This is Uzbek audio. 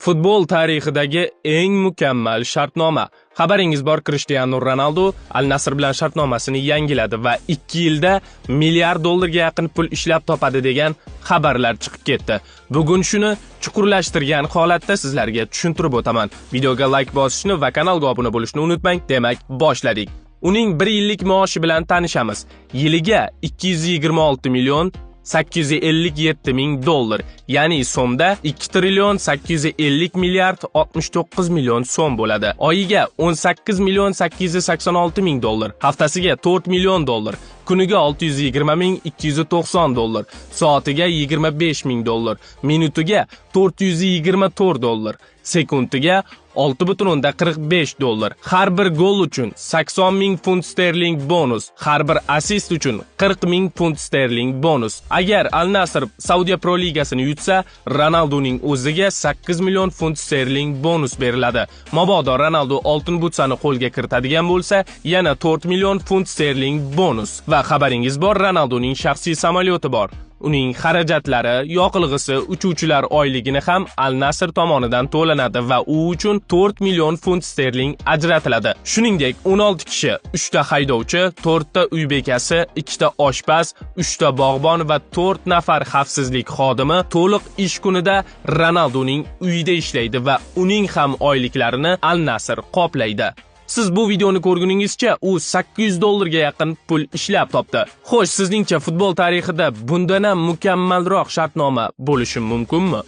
Futbol tarixidagi eng mukammal shartnoma. Xabaringiz bor, Cristiano Ronaldo Al Nassr bilan shartnomasini yangiladi va 2 yilda milliard dollarga yaqin pul ishlab topadi degan xabarlar chiqib ketdi. Bugun shuni chuqurlashtirgan holatda sizlarga tushuntirib o'taman. Videoga like bosishni va kanalga obuna bo'lishni unutmang. Demak, boshladik. Uning 1 yillik maoshi bilan tanishamiz. Yiliga 226 million 857 ming dollar, ya'ni so'mda 2 trillion 850 milliard 69 million so'm bo'ladi. Oyiga 18 million 886 ming dollar, haftasiga 4 million dollar, kuniga 620 ming 290 dollar, soatiga 25 ming dollar, minutiga 424 dollar, sekundiga 6,45 dollar. Har bir gol uchun 80 ming funt sterling bonus, har bir assist uchun 40 ming funt sterling bonus. Agar Al Nassr Saudiya Pro Ligasini yutsa, Ronaldoning o'ziga 8 million funt sterling bonus beriladi. Mabodo Ronaldo oltin butsani qo'lga kiritadigan bo'lsa, yana 4 million funt sterling bonus. Va xabaringiz bor, Ronaldoning shaxsiy samolyoti bor. Uning xarajatlari, yoqilg'isi, uchuvchilar oyligini ham Al Nassr tomonidan to'lanadi va u uchun 4 million funt sterling ajratiladi. Shuningdek, 16 kishi, 3 ta haydovchi, 4 ta uy bekasi, 2 ta oshpaz, 3 ta bog'bon va 4 nafar xavfsizlik xodimi to'liq ish kunida Ronaldoning uyida ishlaydi va uning ham oyliklarini Al Nassr qoplaydi. Siz bu videoni ko'rguningizcha u 800 dollarga yaqin pul ishlab topdi. Xo'sh, sizningcha futbol tarixida bundan ham mukammalroq shartnoma bo'lishi mumkinmi?